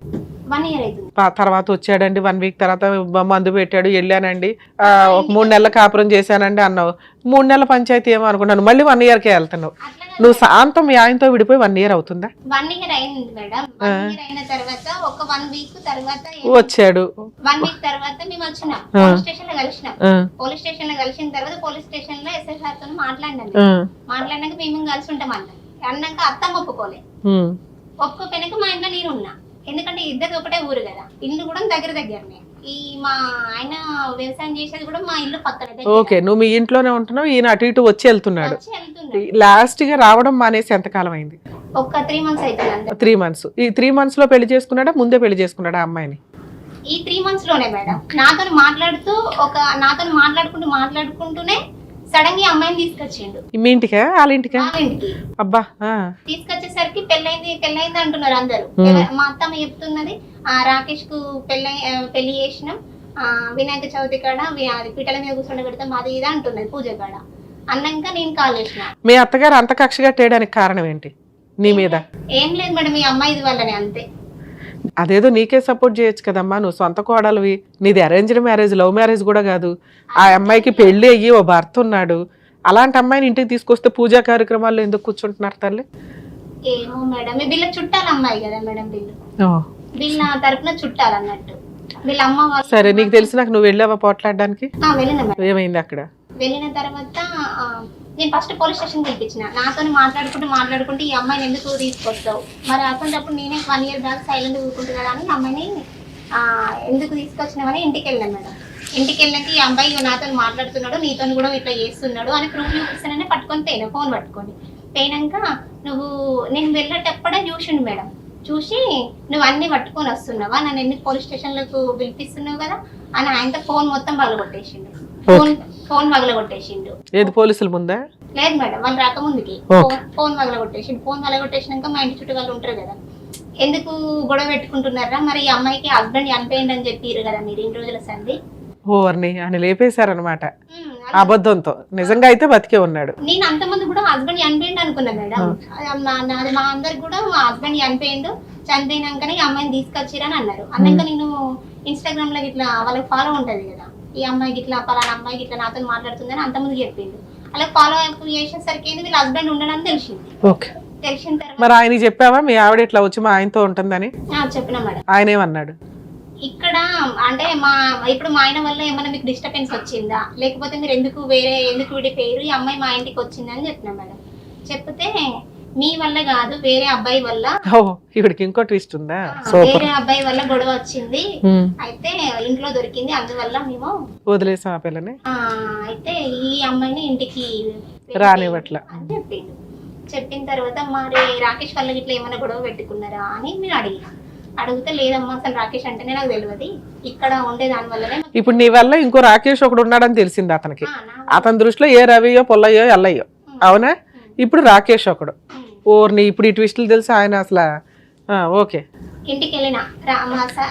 1 year అవుతుంది. తర్వాత వచ్చాడండి, 1 week తర్వాత మందు పెట్టాడు, వెళ్ళానండి, ఒక 3 నెలల కాపురం చేశానండి అన్నావు. 3 నెలల పంచాయతీ ఏమో అనుకున్నాను, మళ్ళీ 1 yearకే వెళ్తున్నావు. నువ్వు శాంతం మీ ఆయనతో విడిపోయి 1 year అవుతుందా? 1 year అయింది మేడం. 1 year అయిన తర్వాత ఒక 1 week తర్వాత వచ్చాడు. 1 week తర్వాత మేము వచ్చినాం, పోలీస్ స్టేషన్ లో కలిసినాం. పోలీస్ స్టేషన్ లో కలిసిన తర్వాత పోలీస్ స్టేషన్ లో ఎస్ఐ సార్ తో మాట్లాడినాక మేము కలిసి ఉంటాం అన్నాక అత్తమ్మ ఒప్పుకోలే. ఒప్పుకోపోయినాక మా ఇంట్లో నేను ఉన్నా, ఎందుకంటే ఇద్దరు ఒకటే ఊరు కదా, ఇల్లు కూడా దగ్గరనే. ఈ మా ఆయన వ్యవసాయం చేసేది కూడా మా ఇల్లు పక్కన. ఓకే, నువ్వు మీ ఇంట్లోనే ఉంటున్నావు, ఈయన అటు ఇటు వచ్చి వెళ్తున్నాడు. లాస్ట్ గా రావడం మానేసి ఎంతకాలం అయింది? ఒక 3 months అవుతుంది. 3 months. ఈ 3 months లో పెళ్లి చేసుకున్నాడా, ముందే పెళ్లి చేసుకున్నాడా అమ్మాయిని? ఈ 3 months లోనే మేడం నాతో మాట్లాడుకుంటూనే సడన్ గా ఈ అమ్మాయిని తీసుకొచ్చిండు మీ ఇంటికా వాళ్ళ ఇంటికా? వాళ్ళ ఇంటికి. అబ్బా తీసుకొచ్చేసరికి పెళ్ళైంది అంటున్నారు అందరూ. మా అత్తమ్మ చెప్తున్నది రాకేష్ కు పెళ్లి చేసినాం, వినాయక చవితి కాడ అది పీటల మీద కూర్చొని పెడతాం అది ఇది అంటున్నది పూజ కాడ. అన్నాక నేను కాల్ చేసిన. మీ అత్తగారు అంత కక్ష కట్టేయడానికి కారణం ఏంటి నీ మీద? ఏం లేదు మేడం, ఈ అమ్మాయి ఇది వల్లనే అంతే. అదేదో నీకే సపోర్ట్ చేయొచ్చు కదమ్మా, నువ్వు సొంత కోడలువి, నీది అరేంజ్డ్ మ్యారేజ్, లవ్ మ్యారేజ్ కూడా కాదు. ఆ అమ్మాయికి పెళ్లి అయ్యి ఓ భర్త ఉన్నాడు, అలాంటి అమ్మాయిని ఇంటికి తీసుకొస్తే పూజా కార్యక్రమాల్లో ఎందుకు కూర్చుంటున్నారు తల్లి? ఏమో మేడం, మీ వీళ్ళ చుట్టాల అమ్మాయి కదా మేడం, వీళ్ళ తరపున చుట్టాలు అన్నట్టు వీళ్ళ అమ్మ వాళ్ళు. సరే, నీకు తెలిసినాక నువ్వు వెళ్ళావా పోట్లాడడానికి? వెళ్ళిన మేడం. ఏమైంది అక్కడ? వెళ్ళిన తర్వాత నేను ఫస్ట్ పోలీస్ స్టేషన్ పిలిపించిన. నాతో మాట్లాడుకుంటే ఈ అమ్మాయిని ఎందుకు తీసుకొస్తావు, మరి అటువంటిప్పుడు నేనే 1 year బ్యాక్ సైలెంట్ ఊరుకుంటు కదా అని అమ్మాయిని ఎందుకు తీసుకొచ్చినామని ఇంటికి వెళ్ళాను మేడం. ఇంటికి వెళ్ళాక ఈ అబ్బాయి నాతో మాట్లాడుతున్నాడు, నీతో కూడా ఇట్లా చేస్తున్నాడు అని ప్రూఫ్ చూపిస్తానని పట్టుకొని పోయినా, ఫోన్ పట్టుకొని పోయినాక నేను వెళ్ళేటప్పుడే చూసిండు మేడం. చూసి నువ్వు అన్ని పట్టుకొని వస్తున్నావా, నన్ను ఎందుకు పోలీస్ స్టేషన్లకు పిలిపిస్తున్నావు కదా అని ఆయనతో ఫోన్ మొత్తం పగలగొట్టేసిండు. ఫోన్ పగలగొట్టేసిండు. ఏది పోలీసుల ముందా? లేదు మేడం, వాళ్ళు రాకముందుకి ఫోన్ పగలగొట్టేసిండు. ఫోన్ పగలగొట్టేసినాక మా ఇంటి చుట్టూ వాళ్ళు ఉంటారు కదా, ఎందుకు గొడవ పెట్టుకుంటున్నారా, మరి ఈ అమ్మాయికి హస్బెండ్ చనిపోయింది అని చెప్పారు కదా మీరు ఇన్ని రోజుల సంది. ఓవర్ని అని లేపేశారనమాట అబద్ధంతో. నిజంగా అయితే బతికే ఉన్నాడు. నేను అంతమంది కూడా హస్బెండ్ చనిపోయిండు అనుకున్నా మేడం. మా అందరికి కూడా మా హస్బెండ్ చనిపోయినాకనే ఈ అమ్మాయిని తీసుకొచ్చిరని అన్నారు. అన్నాక నేను ఇన్స్టాగ్రామ్ లో ఇట్లా వాళ్ళకి ఫాలో ఉంటది కదా, ఈ అమ్మాయికి ఇట్లా పలానా అమ్మాయికి ఇట్లా నాతో మాట్లాడుతుందని అంతమంది చెప్పిండు. అలా ఫాలో అప్ చేసేసరికి వీళ్ళ హస్బెండ్ ఉండడని తెలిసింది. తెలిసిన తర్వాత మరి ఆయన చెప్పావా మీ ఆవిడ ఇట్లా వచ్చి మా ఆయనతో ఉంటుందని? చెప్పినా మేడం. ఆయన ఏమన్నాడు? ఇక్కడ అంటే ఇప్పుడు మా ఆయన వల్ల ఏమైనా మీకు డిస్టర్బెన్స్ వచ్చిందా, లేకపోతే మీరు ఎందుకు విడిపోయారు, ఈ అమ్మాయి మా ఇంటికి వచ్చిందని చెప్పినా మేడం. చెప్తే మీ వల్ల కాదు, వేరే అబ్బాయి వల్ల. ఇవిడికి ఇంకో ట్విస్ట్ ఉందా? వేరే అబ్బాయి వల్ల గొడవ వచ్చింది, అయితే ఇంట్లో దొరికింది, అందువల్ల మేము వదిలేసాం ఆ పిల్లని. అయితే ఈ అమ్మాయిని ఇంటికి రానివ్వట్ల అని చెప్పిండు. చెప్పిన తర్వాత మరి రాకేష్ వల్ల ఇట్లా ఏమైనా గొడవ పెట్టుకున్నారా అని మీరు అడిగితే లేదమ్మా, అసలు రాకేష్ అంటేనే నాకు తెలియదు, ఇక్కడ ఉండే దాని వల్లనే. ఇప్పుడు నీ వల్ల ఇంకో రాకేష్ ఒకడు ఉన్నాడని తెలిసింది అతనికి. అతని దృష్టిలో ఏ రవియో పొల్లయ్యో ఎల్లయ్యో, అవునా? ఇప్పుడు రాకేష్ ఒకడు. ఓర్ని ఇప్పుడు ఈ ట్విస్టులు తెలిసి ఆయన అసలు ఓకే. ఇంటికి వెళ్ళినా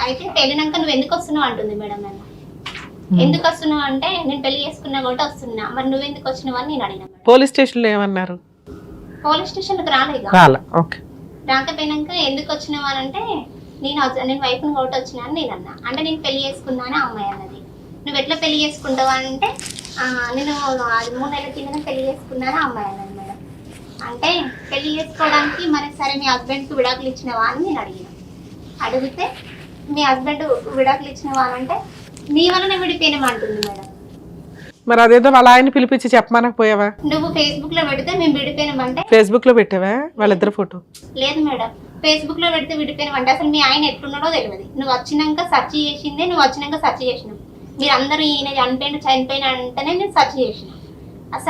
అయితే వెళ్ళినాక నువ్వు ఎందుకు వస్తున్నావు అంటుంది మేడం. నన్ను ఎందుకు వస్తున్నావు అంటే నేను పెళ్లి చేసుకున్నా కూడా వస్తున్నా, మరి నువ్వు ఎందుకు వచ్చినావు అని నేను అడిగినా. పోలీస్ స్టేషన్ లో ఏమన్నారు? పోలీస్ స్టేషన్ కి రాలేదు. రాకపోయినాక ఎందుకు వచ్చినావు అని అంటే నేను వైఫ్ ని ఒకటి వచ్చినా అని నేను అన్నా. అంటే నేను పెళ్లి చేసుకున్నా అని అమ్మాయి అన్నది. నువ్వు ఎట్లా పెళ్లి చేసుకుంటావా అంటే నేను 3 నెలల కింద పెళ్లి చేసుకున్నాను అమ్మాయి అన్నది మేడం. అంటే పెళ్లి చేసుకోవడానికి మరి సరే మీ హస్బెండ్ కి విడాకులు ఇచ్చినవా అని నేను అడిగితే మీ హస్బెండ్ విడాకులు ఇచ్చినవా అని అంటే నీ వల్లనే విడిపోయినామంటుంది మేడం. మరి అదేదో వాళ్ళ ఆయన పిలిపించి చెప్పమనకపోయావా? నువ్వు ఫేస్బుక్ లో పెడితే మేము విడిపోయినామంటే. ఫేస్బుక్ లో పెట్టావా వాళ్ళిద్దరు ఫోటో? లేదు మేడం, ఫేస్బుక్ లో పెడితే విడిపోయినామంటే అసలు మీ ఆయన ఎట్లున్నాడో తెలియదు. నువ్వు వచ్చినాక సెర్చ్ చేసిందే, నువ్వు వచ్చినాక సెర్చ్ చేసినావు. మీరు అందరూ ఈయన చనిపోయిన అంటేనే నేను సెర్చ్ చేసిన.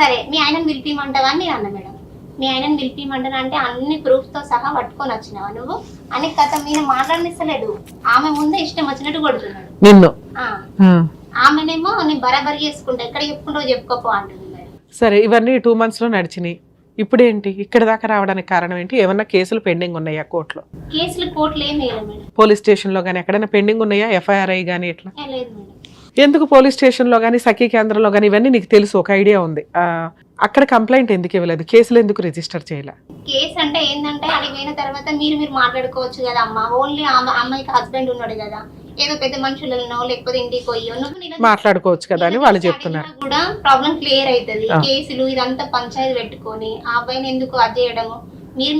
సరే మీ ఆయనను పిలిపిమంటావా అని నేను అన్నా మేడం. మీ ఆయనను పిలిపిమంటాను అంటే అన్ని ప్రూఫ్ తో సహా పట్టుకొని వచ్చినావా నువ్వు అని కథ మీద మాట్లాడనిస్తలేడు. ఆమె ముందే ఇష్టం వచ్చినట్టు కొడుతున్నాడు నిన్ను. ఆమెనేమో నేను బరాబరి చేసుకుంటా, ఎక్కడ చెప్పుకుంటావు చెప్పుకోపో అంటుంది మేడం. సరే, ఇవన్నీ 2 months లో నడిచినాయి. ఇప్పుడు ఏంటి ఇక్కడ దాకా రావడానికి కారణం ఏంటి? ఏమన్నా కేసులు పెండింగ్ ఉన్నాయా కోర్టులో? కేసులు కోర్టులో ఏమీ లేదు మేడం. పోలీస్ స్టేషన్ లో గానీ ఎక్కడైనా పెండింగ్ ఉన్నాయా? FIR గానీ ఎట్లా? లేదు మేడం. ఎందుకు పోలీస్ స్టేషన్ లో గానీ సఖీ కేంద్రంలో గానీ ఇవన్నీ నీకు తెలుసు, ఒక ఐడియా ఉంది. అక్కడ కంప్లైంట్ ఎందుకు ఇవ్వలేదు? కేసులు ఎందుకు రిజిస్టర్ చేయలే? కేసు అంటే ఏంటంటే అడిగిన తర్వాత మీరు మాట్లాడుకోవచ్చు కదా అమ్మ. ఓన్లీ అమ్మాయికి హస్బెండ్ ఉన్నాడు కదా, ఏదో పెద్ద మనుషులను లేకపోతే ఇంటికి పోయో మాట్లాడుకోవచ్చు కదా అని వాళ్ళు చెప్తున్నారు. కూడా ప్రాబ్లం క్లియర్ అవుతుంది. కేసులు ఇదంతా పంచాయతీ పెట్టుకొని ఆ అబ్బాయిని ఎందుకు అది చేయడము,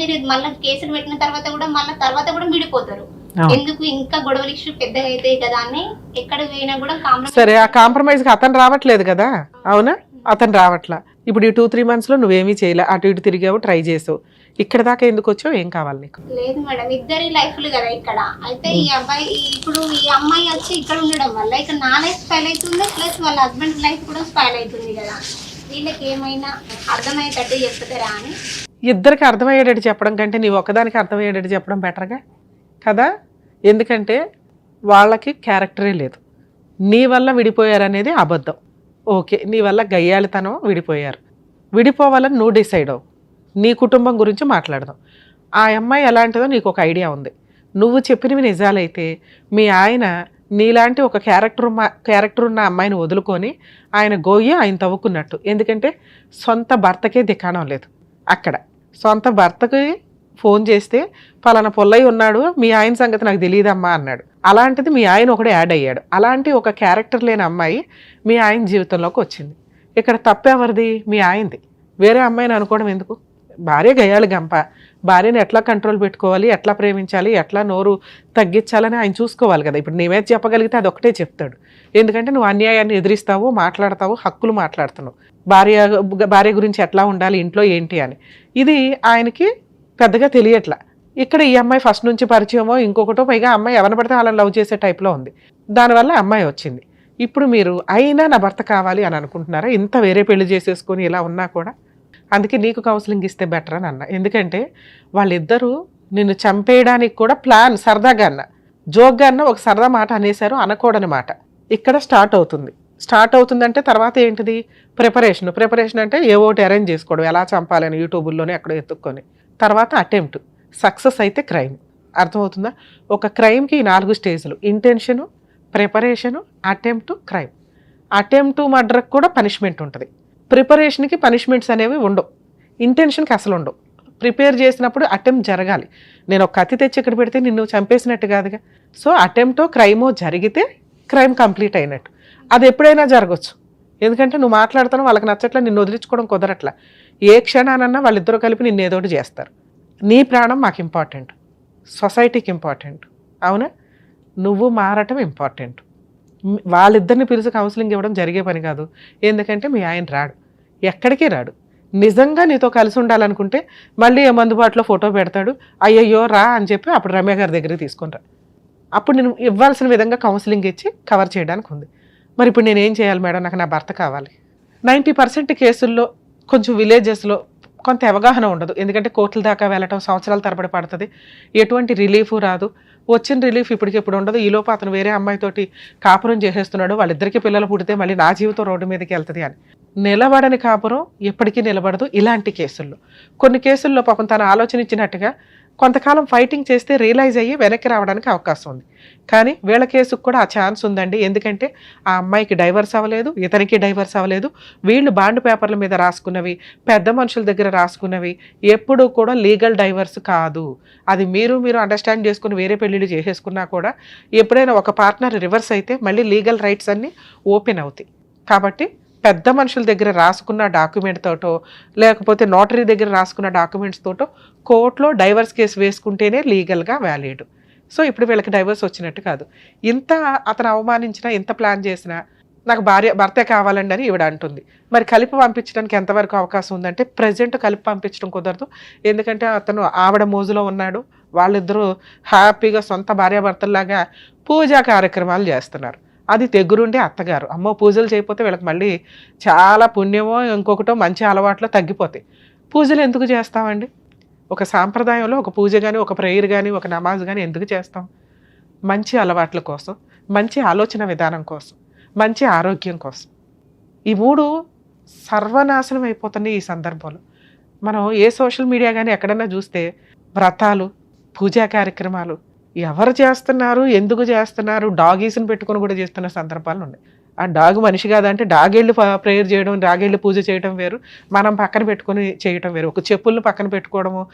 మీరు మళ్ళీ కేసులు పెట్టిన తర్వాత కూడా విడిపోతారు. ఎందుకు ఇంకా గొడవల ఇష్యూ పెద్దగా అయితే కదా అని ఎక్కడ పోయినా కూడా సరే, ఆ కాంప్రమైజ్ కి అతను రావట్లేదు కదా, అవునా? అతను రావట్లా. ఇప్పుడు ఈ 2-3 months లో నువ్వేమీ చేయలే, అటు ఇటు తిరిగావు, ట్రై చేసావు. ఇక్కడ దాకా ఎందుకు వచ్చావు? ఏం కావాలి నీకు? లేదు మేడం, ఇద్దరి లైఫ్లు కదా ఇక్కడ. అయితే ఈ అబ్బాయి ఇప్పుడు ఈ అమ్మాయి వచ్చి ఇక్కడ ఉండడం వల్ల ఇక్కడ నా లైఫ్ స్పైల్ అవుతుంది, ప్లస్ వాళ్ళ హస్బెండ్ లైఫ్ కూడా స్పైల్ అవుతుంది కదా. వీళ్ళకి ఏమైనా అర్థమయ్యేటట్టు చెప్తారా అని. ఇద్దరికి అర్థమయ్యేటట్టు చెప్పడం కంటే నీ ఒక్కదానికి అర్థమయ్యేటట్టు చెప్పడం బెటర్గా కదా. ఎందుకంటే వాళ్ళకి క్యారెక్టరే లేదు, నీ వల్ల విడిపోయారనేది అబద్ధం. ఓకే, నీ వల్ల గయ్యాళితనం విడిపోయారు. విడిపోవాలని నువ్వు డిసైడ్ అవ్వు. నీ కుటుంబం గురించి మాట్లాడదాం. ఆ అమ్మాయి ఎలాంటిదో నీకు ఒక ఐడియా ఉంది. నువ్వు చెప్పినవి నిజాలైతే మీ ఆయన నీలాంటి ఒక క్యారెక్టర్ ఉన్న అమ్మాయిని వదులుకొని ఆయన గోయ్య ఆయన తవ్వుకున్నట్టు. ఎందుకంటే సొంత భర్తకే దిక్కాణం లేదు. అక్కడ సొంత భర్తకి ఫోన్ చేస్తే పలానా పొల్లయ్య ఉన్నాడు, మీ ఆయన సంగతి నాకు తెలియదమ్మా అన్నాడు. అలాంటిది మీ ఆయన ఒకడు యాడ్ అయ్యాడు. అలాంటి ఒక క్యారెక్టర్ లేని అమ్మాయి మీ ఆయన జీవితంలోకి వచ్చింది. ఇక్కడ తప్పెవరిది? మీ ఆయనది. వేరే అమ్మాయిని అనుకోవడం ఎందుకు? భార్య గయ్యాలి గంప. భార్యని ఎట్లా కంట్రోల్ పెట్టుకోవాలి, ఎట్లా ప్రేమించాలి, ఎట్లా నోరు తగ్గించాలని ఆయన చూసుకోవాలి కదా. ఇప్పుడు నీవేది చెప్పగలిగితే అది ఒకటే చెప్తాడు. ఎందుకంటే నువ్వు అన్యాయాన్ని ఎదిరిస్తావు, మాట్లాడతావు, హక్కులు మాట్లాడుతున్నావు. భార్య గురించి ఎట్లా ఉండాలి, ఇంట్లో ఏంటి అని. ఇది ఆయనకి పెద్దగా తెలియట్లా. ఇక్కడ ఈ అమ్మాయి ఫస్ట్ నుంచి పరిచయమో ఇంకొకటో, పైగా అమ్మాయి ఎవరిని పడితే వాళ్ళని లవ్ చేసే టైప్లో ఉంది. దానివల్ల అమ్మాయి వచ్చింది. ఇప్పుడు మీరు అయినా నా భర్త కావాలి అని అనుకుంటున్నారా? ఇంత వేరే పెళ్లి చేసేసుకొని ఇలా ఉన్నా కూడా. అందుకే నీకు కౌన్సిలింగ్ ఇస్తే బెటర్ అని అన్న. ఎందుకంటే వాళ్ళిద్దరూ నిన్ను చంపేయడానికి కూడా ప్లాన్, సరదాగా అన్న, జోక్గా అన్న, ఒక సరదా మాట అనేశారు, అనకూడని మాట. ఇక్కడ స్టార్ట్ అవుతుందంటే తర్వాత ఏంటిది? ప్రిపరేషన్ అంటే ఏ ఒకటి అరేంజ్ చేసుకోవడం, ఎలా చంపాలని యూట్యూబ్లోనే ఎక్కడో ఎత్తుక్కొని. తర్వాత అటెంప్ట్, సక్సెస్ అయితే క్రైమ్. అర్థమవుతుందా? ఒక క్రైమ్కి 4 స్టేజ్లు: intention, preparation, attempt, crime. Attempt మర్డర్కి కూడా పనిష్మెంట్ ఉంటుంది. ప్రిపరేషన్కి పనిష్మెంట్స్ అనేవి ఉండవు, ఇంటెన్షన్కి అసలు ఉండవు. ప్రిపేర్ చేసినప్పుడు అటెంప్ట్ జరగాలి. నేను ఒక కత్తి తెచ్చి ఇక్కడ పెడితే నిన్ను చంపేసినట్టు కాదుగా. సో అటెంప్టో క్రైమో జరిగితే క్రైమ్ కంప్లీట్ అయినట్టు. అది ఎప్పుడైనా జరగచ్చు. ఎందుకంటే నువ్వు మాట్లాడుతాను, వాళ్ళకి నచ్చట్లా, నిన్ను వదిలించుకోవడం కుదరట్లా. ఏ క్షణానన్నా వాళ్ళిద్దరూ కలిపి నిన్ను ఏదోటి చేస్తారు. నీ ప్రాణం మాకు ఇంపార్టెంట్, సొసైటీకి ఇంపార్టెంట్. అవునా? నువ్వు మారటం ఇంపార్టెంట్. వాళ్ళిద్దరిని పిలిచి కౌన్సిలింగ్ ఇవ్వడం జరిగే పని కాదు. ఎందుకంటే మీ ఆయన రాడు, ఎక్కడికి రాడు. నిజంగా నీతో కలిసి ఉండాలనుకుంటే మళ్ళీ అందుబాటులో ఫోటో పెడతాడు, అయ్యయ్యో రా అని చెప్పి అప్పుడు రమ్య గారి దగ్గరికి తీసుకుని రా. అప్పుడు నేను ఇవ్వాల్సిన విధంగా కౌన్సిలింగ్ ఇచ్చి కవర్ చేయడానికి ఉంది. మరి ఇప్పుడు నేను ఏం చేయాలి మేడం? నాకు నా భర్త కావాలి. 90% కేసుల్లో కొంచెం విలేజెస్లో కొంత అవగాహన ఉండదు. ఎందుకంటే కోర్టుల దాకా వెళ్ళటం సంవత్సరాల తరబడి పడుతుంది, ఎటువంటి రిలీఫ్ రాదు. వచ్చిన రిలీఫ్ ఇప్పటికిప్పుడు ఉండదు. ఈలోపు అతను వేరే అమ్మాయితోటి కాపురం చేసేస్తున్నాడు, వాళ్ళిద్దరికి పిల్లలు పుడితే మళ్ళీ నా జీవితం రోడ్డు మీదకి వెళ్తుంది అని. నిలబడని కాపురం ఎప్పటికీ నిలబడదు. ఇలాంటి కేసుల్లో కొన్ని కేసుల్లో పాపం తన ఆలోచన ఇచ్చినట్టుగా కొంతకాలం ఫైటింగ్ చేస్తే రియలైజ్ అయ్యి వెనక్కి రావడానికి అవకాశం ఉంది. కానీ వీళ్ళ కేసుకు కూడా ఆ ఛాన్స్ ఉందండి. ఎందుకంటే ఆ అమ్మాయికి డైవర్స్ అవ్వలేదు, ఇతనికి డైవర్స్ అవ్వలేదు. వీళ్ళు బాండ్ పేపర్ల మీద రాసుకున్నవి, పెద్ద మనుషుల దగ్గర రాసుకున్నవి ఎప్పుడూ కూడా లీగల్ డైవర్స్ కాదు. అది మీరు అండర్స్టాండ్ చేసుకుని వేరే పెళ్ళిళ్ళు చేసేసుకున్నా కూడా ఎప్పుడైనా ఒక పార్ట్నర్ రివర్స్ అయితే మళ్ళీ లీగల్ రైట్స్ అన్నీ ఓపెన్ అవుతాయి. కాబట్టి పెద్ద మనుషుల దగ్గర రాసుకున్న డాక్యుమెంట్ తోటో లేకపోతే నోటరీ దగ్గర రాసుకున్న డాక్యుమెంట్స్ తోటో కోర్టులో డైవర్స్ కేసు వేసుకుంటేనే లీగల్గా వ్యాలిడ్. సో ఇప్పుడు వీళ్ళకి డైవర్స్ వచ్చినట్టు కాదు. ఇంత అతను అవమానించినా, ఇంత ప్లాన్ చేసినా నాకు భర్తే కావాలండి అని ఈవిడ అంటుంది. మరి కలిపి పంపించడానికి ఎంతవరకు అవకాశం ఉందంటే ప్రజెంట్ కలిపి పంపించడం కుదరదు. ఎందుకంటే అతను ఆవిడ మోజులో ఉన్నాడు, వాళ్ళిద్దరూ హ్యాపీగా సొంత భార్యాభర్తల్లాగా పూజా కార్యక్రమాలు చేస్తున్నారు. అది దగ్గరుండే అత్తగారు అమ్మో పూజలు చేయకపోతే వీళ్ళకి మళ్ళీ చాలా పుణ్యమో ఇంకొకటో మంచి అలవాట్లో తగ్గిపోతాయి. పూజలు ఎందుకు చేస్తామండి? ఒక సాంప్రదాయంలో ఒక పూజ కానీ, ఒక ప్రేయర్ కానీ, ఒక నమాజ్ కానీ ఎందుకు చేస్తాం? మంచి అలవాట్ల కోసం, మంచి ఆలోచన విధానం కోసం, మంచి ఆరోగ్యం కోసం. ఈ 3 సర్వనాశనం అయిపోతున్నాయి ఈ సందర్భంలో. మనం ఏ సోషల్ మీడియా కానీ ఎక్కడన్నా చూస్తే వ్రతాలు, పూజా కార్యక్రమాలు ఎవరు చేస్తున్నారు, ఎందుకు చేస్తున్నారు, డాగీస్ని పెట్టుకొని కూడా చేస్తున్న సందర్భాలు ఉన్నాయి. ఆ డాగ్ మనిషి కాదంటే డాగేళ్ళు ప్రేయర్ చేయడం, డాగేళ్ళు పూజ చేయడం వేరు, మనం పక్కన పెట్టుకొని చేయడం వేరు. ఒక చెప్పులను పక్కన పెట్టుకోవడము,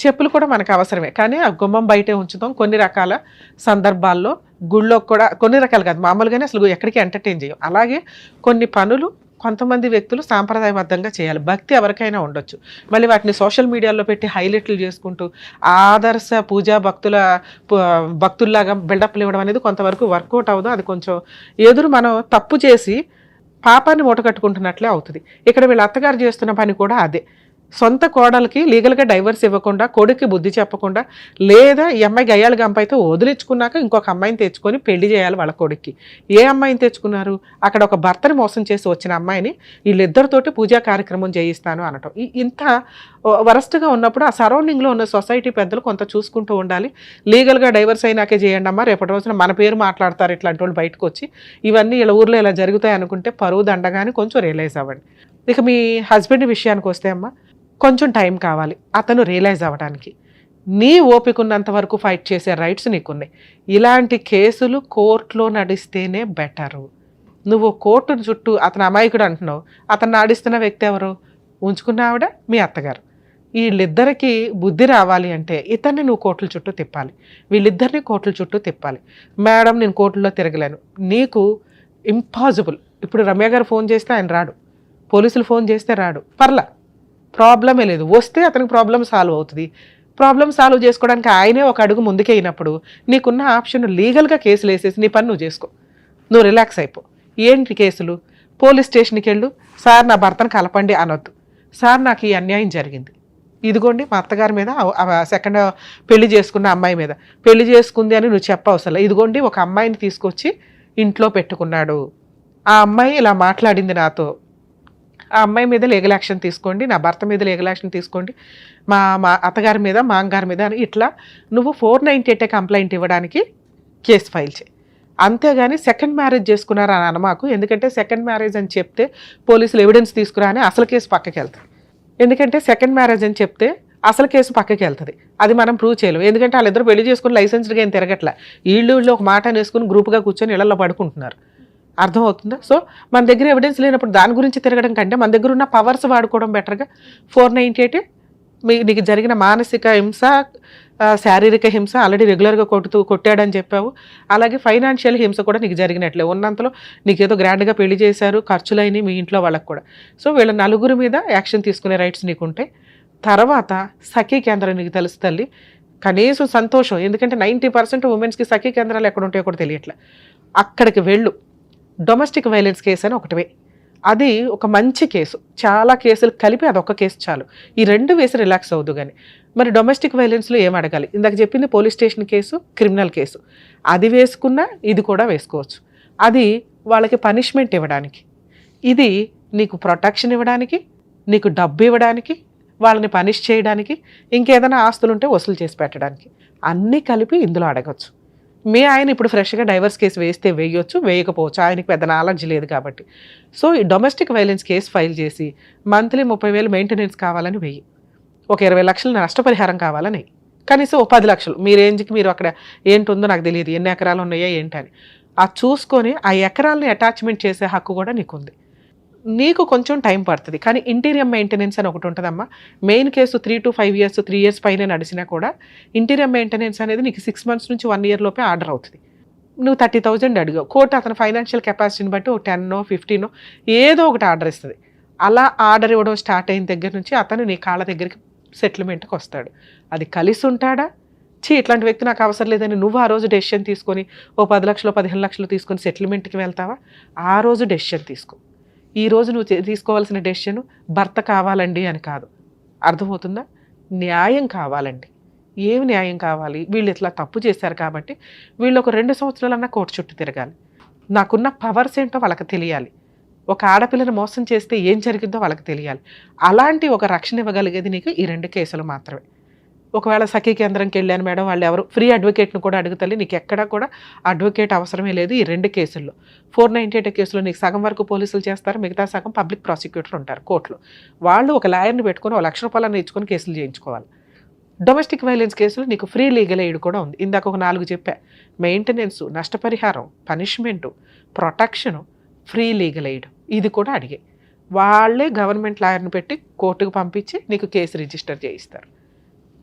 చెప్పులు కూడా మనకు అవసరమే, కానీ ఆ గుమ్మం బయటే ఉంచుతాం. కొన్ని రకాల సందర్భాల్లో గుళ్ళో కూడా కొన్ని రకాలు కాదు, మామూలుగానే అసలు ఎక్కడికి ఎంటర్టైన్ చేయం. అలాగే కొన్ని పనులు కొంతమంది వ్యక్తులు సాంప్రదాయబద్ధంగా చేయాలి. భక్తి ఎవరికైనా ఉండొచ్చు, మళ్ళీ వాటిని సోషల్ మీడియాలో పెట్టి హైలైట్లు చేసుకుంటూ ఆదర్శ పూజా భక్తుల్లాగా బిల్డప్లు ఇవ్వడం అనేది కొంతవరకు వర్కౌట్ అవ్వదు. అది కొంచెం ఎదురు మనం తప్పు చేసి పాపాన్ని మూట కట్టుకుంటున్నట్లే అవుతుంది. ఇక్కడ వీళ్ళ అత్తగారు చేస్తున్న పని కూడా అదే. సొంత కోడలికి లీగల్గా డైవర్స్ ఇవ్వకుండా, కొడుక్కి బుద్ధి చెప్పకుండా, లేదా ఈ అమ్మాయి గయ్యాలు గంపైతే వదిలించుకున్నాక ఇంకొక అమ్మాయిని తెచ్చుకొని పెళ్లి చేయాలి వాళ్ళ కొడుక్కి. ఏ అమ్మాయిని తెచ్చుకున్నారు? అక్కడ ఒక భర్తని మోసం చేసి వచ్చిన అమ్మాయిని వీళ్ళిద్దరితోటి పూజా కార్యక్రమం చేయిస్తాను అనటం. ఇంత వరస్ట్గా ఉన్నప్పుడు ఆ సరౌండింగ్లో ఉన్న సొసైటీ పెద్దలు కొంత చూసుకుంటూ ఉండాలి. లీగల్గా డైవర్స్ అయినాకే చేయండి అమ్మా, రేపటి రోజున మన పేరు మాట్లాడతారు ఇట్లాంటి వాళ్ళు బయటకు వచ్చి, ఇవన్నీ ఇలా ఊర్లో ఇలా జరుగుతాయి అనుకుంటే పరువు దండగాని కొంచెం రియలైజ్ అవ్వండి. ఇక మీ హస్బెండ్ విషయానికి వస్తే అమ్మ, కొంచెం టైం కావాలి అతను రియలైజ్ అవ్వడానికి. నీ ఓపిక ఉన్నంత వరకు ఫైట్ చేసే రైట్స్ నీకున్నాయి. ఇలాంటి కేసులు కోర్టులో నడిస్తేనే బెటరు. నువ్వు కోర్టు చుట్టూ అతను అమాయకుడు అంటున్నావు, అతను ఆడిస్తున్న వ్యక్తి ఎవరు? ఉంచుకున్న ఆవిడ మీ అత్తగారు. వీళ్ళిద్దరికి బుద్ధి రావాలి అంటే ఇతన్ని నువ్వు కోర్టుల చుట్టూ తిప్పాలి, వీళ్ళిద్దరిని కోర్టుల చుట్టూ తిప్పాలి. మేడం నేను కోర్టుల్లో తిరగలేను, నీకు ఇంపాసిబుల్. ఇప్పుడు రమ్య గారు ఫోన్ చేస్తే ఆయన రాడు, పోలీసులు ఫోన్ చేస్తే రాడు, పర్లా, ప్రాబ్లమే లేదు. వస్తే అతనికి ప్రాబ్లం సాల్వ్ అవుతుంది. ప్రాబ్లం సాల్వ్ చేసుకోవడానికి ఆయనే ఒక అడుగు ముందుకే అయినప్పుడు నీకున్న ఆప్షన్ లీగల్గా కేసులు వేసేసి నీ పని నువ్వు చేసుకో, నువ్వు రిలాక్స్ అయిపో. ఏంటి కేసులు? పోలీస్ స్టేషన్కి వెళ్ళు, సార్ నా భర్తను కలపండి అనొద్దు, సార్ నాకు ఈ అన్యాయం జరిగింది, ఇదిగోండి మా అత్తగారి మీద సెకండ్ పెళ్లి చేసుకున్న అమ్మాయి మీద పెళ్లి చేసుకుంది అని నువ్వు చెప్పవసరం. ఇదిగోండి ఒక అమ్మాయిని తీసుకొచ్చి ఇంట్లో పెట్టుకున్నాడు, ఆ అమ్మాయి ఇలా మాట్లాడింది నాతో, ఆ అమ్మాయి మీద లీగల్ యాక్షన్ తీసుకోండి, నా భర్త మీద లీగల్ యాక్షన్ తీసుకోండి, మా అత్తగారి మీద మా అమ్మగారి మీద అని ఇట్లా నువ్వు 498 కంప్లైంట్ ఇవ్వడానికి కేసు ఫైల్ చేయి. అంతేగాని సెకండ్ మ్యారేజ్ చేసుకున్నారు అని అనమాకు. ఎందుకంటే సెకండ్ మ్యారేజ్ అని చెప్తే పోలీసులు ఎవిడెన్స్ తీసుకురా అని అసలు కేసు పక్కకి వెళ్తుంది. ఎందుకంటే సెకండ్ మ్యారేజ్ అని చెప్తే అసలు కేసు పక్కకి వెళ్తుంది, అది మనం ప్రూవ్ చేయలేము. ఎందుకంటే వాళ్ళిద్దరు పెళ్లి చేసుకుని లైసెన్స్డ్గా ఏం తిరగట్లా, వీళ్ళు ఒక మాట వేసుకుని గ్రూప్గా కూర్చొని ఇళ్లలో పడుకుంటున్నారు. అర్థమవుతుందా? సో మన దగ్గర ఎవిడెన్స్ లేనప్పుడు దాని గురించి తిరగడం కంటే మన దగ్గర ఉన్న పవర్స్ వాడుకోవడం బెటర్గా. 498 నీకు జరిగిన మానసిక హింస, శారీరక హింస ఆల్రెడీ రెగ్యులర్గా కొట్టాడని చెప్పావు, అలాగే ఫైనాన్షియల్ హింస కూడా నీకు జరిగినట్లే. ఉన్నంతలో నీకు ఏదో గ్రాండ్గా పెళ్లి చేశారు, ఖర్చులైనవి మీ ఇంట్లో వాళ్ళకు కూడా. సో వీళ్ళ నలుగురు మీద యాక్షన్ తీసుకునే రైట్స్ నీకుంటాయి. తర్వాత సఖీ కేంద్రం నీకు తెలుసు తల్లి, కనీసం సంతోషం. ఎందుకంటే 90% ఉమెన్స్కి సఖీ కేంద్రాలు ఎక్కడ ఉంటాయో కూడా తెలియట్లే. అక్కడికి వెళ్ళు. డొమెస్టిక్ వైలెన్స్ కేసు అని ఒకటివే, అది ఒక మంచి కేసు. చాలా కేసులు కలిపి అదొక కేసు చాలు. ఈ రెండు వేసి రిలాక్స్ అవుదు. కానీ మరి డొమెస్టిక్ వైలెన్స్లో ఏం అడగాలి? ఇందాక చెప్పింది police station case, criminal case. అది వేసుకున్నా ఇది కూడా వేసుకోవచ్చు. అది వాళ్ళకి పనిష్మెంట్ ఇవ్వడానికి, ఇది నీకు ప్రొటెక్షన్ ఇవ్వడానికి, నీకు డబ్బు ఇవ్వడానికి, వాళ్ళని పనిష్ చేయడానికి, ఇంకేదైనా ఆస్తులు ఉంటే వసూలు చేసి పెట్టడానికి, అన్నీ కలిపి ఇందులో అడగచ్చు. మీ ఆయన ఇప్పుడు ఫ్రెష్గా డైవర్స్ కేసు వేస్తే వేయొచ్చు, వేయకపోవచ్చు, ఆయనకి పెద్ద నాలెడ్జ్ లేదు కాబట్టి. సో ఈ డొమెస్టిక్ వైలెన్స్ కేసు ఫైల్ చేసి మంత్లీ 30,000 మెయింటెనెన్స్ కావాలని వెయ్యి, ఒక 20 లక్షలు నష్టపరిహారం కావాలని, కనీసం ఒక 10 లక్షలు మీ రేంజ్కి. మీరు అక్కడ ఏంటుందో నాకు తెలియదు, ఎన్ని ఎకరాలు ఉన్నాయో ఏంటని అది చూసుకొని ఆ ఎకరాలని అటాచ్మెంట్ చేసే హక్కు కూడా నీకుంది. నీకు కొంచెం టైం పడుతుంది, కానీ ఇంటీరియర్ మెయింటెనెన్స్ అని ఒకటి ఉంటుందమ్మా. Main case 3 to 5 years 3 years పైన నడిచినా కూడా ఇంటీరియర్ మెయింటెనెన్స్ అనేది నీకు 6 months నుంచి 1 year లోపే ఆర్డర్ అవుతుంది. నువ్వు 30,000 అడిగావు, కోర్టు అతని ఫైనాన్షియల్ కెపాసిటీని బట్టి ఒక 10 15 ఏదో ఒకటి ఆర్డర్ ఇస్తుంది. అలా ఆర్డర్ ఇవ్వడం స్టార్ట్ అయిన దగ్గర నుంచి అతను నీ కాళ్ళ దగ్గరికి సెటిల్మెంట్కి వస్తాడు. అది కలిసి ఉంటాడా? ఇట్లాంటి వ్యక్తి నాకు అవసరం లేదని నువ్వు ఆ రోజు డెసిషన్ తీసుకొని ఓ 10 లక్షలు 15 లక్షలు తీసుకొని సెటిల్మెంట్కి వెళ్తావా? ఆ రోజు డెసిషన్ తీసుకో. ఈ రోజు నువ్వు తీసుకోవాల్సిన డెసిషన్ భర్త కావాలండి అని కాదు. అర్థమవుతుందా? న్యాయం కావాలండి. ఏమి న్యాయం కావాలి? వీళ్ళు ఇట్లా తప్పు చేశారు కాబట్టి వీళ్ళు ఒక 2 సంవత్సరాలన్నా కోర్టు చుట్టూ తిరగాలి. నాకున్న పవర్స్ ఏంటో వాళ్ళకి తెలియాలి. ఒక ఆడపిల్లని మోసం చేస్తే ఏం జరిగిందో వాళ్ళకి తెలియాలి. అలాంటి ఒక రక్షణ ఇవ్వగలిగేది నీకు ఈ 2 కేసులు మాత్రమే. ఒకవేళ సఖీ కేంద్రంకి వెళ్ళాను మేడం, వాళ్ళు ఎవరు ఫ్రీ అడ్వకేట్ను కూడా అడుగుతాలి, నీకు ఎక్కడా కూడా అడ్వకేట్ అవసరమే లేదు ఈ 2 కేసుల్లో. 498 కేసులో నీకు సగం వరకు పోలీసులు చేస్తారు, మిగతా సగం పబ్లిక్ ప్రాసిక్యూటర్ ఉంటారు కోర్టులో. వాళ్ళు ఒక లాయర్ని పెట్టుకొని ఒక ₹1,00,000 ఇచ్చుకొని కేసులు చేయించుకోవాలి. డొమెస్టిక్ వైలెన్స్ కేసులు నీకు ఫ్రీ లీగల్ ఎయిడ్ కూడా ఉంది. ఇందాక ఒక 4 చెప్పా, మెయింటెనెన్స్, నష్టపరిహారం, punishment, protection, free legal aid, ఇది కూడా అడిగే. వాళ్ళే గవర్నమెంట్ లాయర్ని పెట్టి కోర్టుకు పంపించి నీకు కేసు రిజిస్టర్ చేయిస్తారు.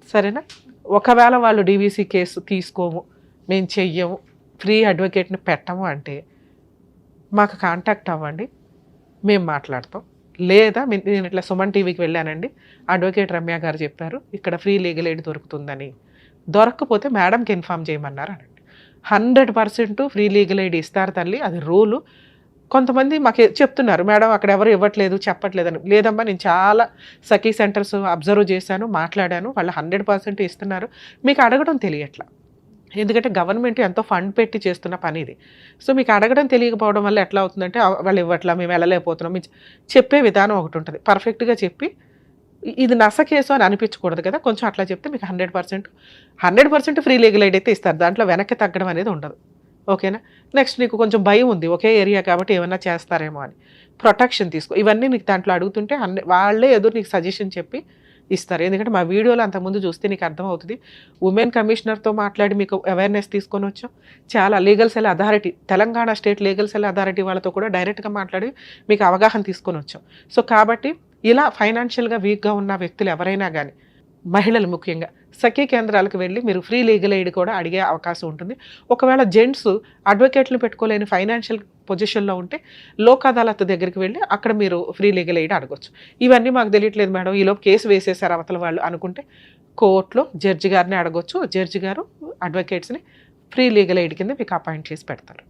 సరేనా? ఒకవేళ వాళ్ళు డీవీసీ కేసు తీసుకోము, మేము చెయ్యము, ఫ్రీ అడ్వకేట్ని పెట్టము అంటే మాకు కాంటాక్ట్ అవ్వండి, మేము మాట్లాడతాం. లేదా నేను ఇట్లా సుమన్ టీవీకి వెళ్ళానండి, అడ్వకేట్ రమ్య గారు చెప్పారు ఇక్కడ ఫ్రీ లీగల్ ఎయిడ్ దొరుకుతుందని, దొరకకపోతే మేడంకి ఇన్ఫామ్ చేయమన్నారు అనండి. 100% ఫ్రీ లీగల్ ఎయిడ్ ఇస్తారు తల్లి, అది రూలు. కొంతమంది మాకు చెప్తున్నారు, మేడం అక్కడ ఎవరు ఇవ్వట్లేదు చెప్పట్లేదని. లేదమ్మా, నేను చాలా సఖీ సెంటర్స్ అబ్జర్వ్ చేశాను, మాట్లాడాను, వాళ్ళు 100% ఇస్తున్నారు, మీకు అడగడం తెలియట్లా. ఎందుకంటే గవర్నమెంట్ ఎంతో ఫండ్ పెట్టి చేస్తున్న పని ఇది. సో మీకు అడగడం తెలియకపోవడం వల్ల ఎట్లా అవుతుందంటే, వాళ్ళు ఇవ్వట్లా, మేము వెళ్ళలేకపోతున్నాం, చెప్పే విధానం ఒకటి ఉంటుంది. పర్ఫెక్ట్గా చెప్పి ఇది నస కేసు అని అనిపించకూడదు కదా, కొంచెం అట్లా చెప్తే మీకు 100% ఫ్రీ లీగల్ ఎయిడ్ అయితే ఇస్తారు. దాంట్లో వెనక్కి తగ్గడం అనేది ఉండదు. ఓకేనా? నెక్స్ట్ నీకు కొంచెం భయం ఉంది, ఒకే ఏరియా కాబట్టి ఏమన్నా చేస్తారేమో అని, ప్రొటెక్షన్ తీసుకో. ఇవన్నీ నీకు దాంట్లో అడుగుతుంటే వాళ్ళే ఎదురు నీకు సజెషన్ చెప్పి ఇస్తారు. ఎందుకంటే మా వీడియోలో అంతకుముందు చూస్తే నీకు అర్థమవుతుంది. ఉమెన్ కమిషనర్తో మాట్లాడి మీకు అవేర్నెస్ తీసుకొని వచ్చాం. చాలా legal cell authority, Telangana state legal cell authority వాళ్ళతో కూడా డైరెక్ట్గా మాట్లాడి మీకు అవగాహన తీసుకొని వచ్చాం. సో కాబట్టి ఇలా ఫైనాన్షియల్గా వీక్గా ఉన్న వ్యక్తులు ఎవరైనా కానీ, మహిళలు ముఖ్యంగా, సఖీ కేంద్రాలకు వెళ్ళి మీరు ఫ్రీ లీగల్ ఎయిడ్ కూడా అడిగే అవకాశం ఉంటుంది. ఒకవేళ జెంట్స్ అడ్వకేట్లు పెట్టుకోలేని ఫైనాన్షియల్ పొజిషన్లో ఉంటే లోక్ అదాలత్ దగ్గరికి వెళ్ళి అక్కడ మీరు ఫ్రీ లీగల్ ఎయిడ్ అడగొచ్చు. ఇవన్నీ మాకు తెలియట్లేదు మేడం, ఈలోపు కేసు వేసేసారు అవతల వాళ్ళు అనుకుంటే కోర్టులో జడ్జి గారిని అడగొచ్చు. జడ్జి గారు అడ్వకేట్స్ని ఫ్రీ లీగల్ ఎయిడ్ కింద మీకు అపాయింట్ చేసి పెడతారు.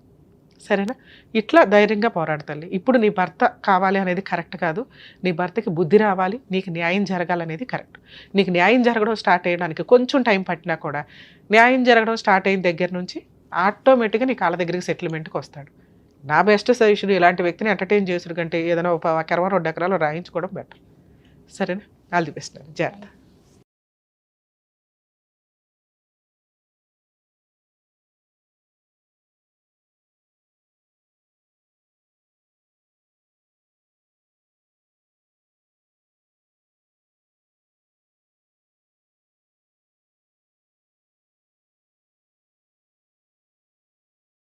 సరేనా? ఇట్లా ధైర్యంగా పోరాడతాలి. ఇప్పుడు నీ భర్త కావాలి అనేది కరెక్ట్ కాదు, నీ భర్తకి బుద్ధి రావాలి, నీకు న్యాయం జరగాలనేది కరెక్ట్. నీకు న్యాయం జరగడం స్టార్ట్ అయ్యడానికి కొంచెం టైం పట్టినా కూడా, న్యాయం జరగడం స్టార్ట్ అయిన దగ్గర నుంచి ఆటోమేటిక్గా నీ కాళ్ళ దగ్గరికి సెటిల్మెంట్కి వస్తాడు. నా బెస్ట్ సజెషన్, ఇలాంటి వ్యక్తిని ఎంటర్టైన్ చేసుడు కంటే ఏదైనా ఒక 1 ఎకరం 2 ఎకరాలు రాయించుకోవడం బెటర్. సరేనా? All the best. జాగ్రత్త.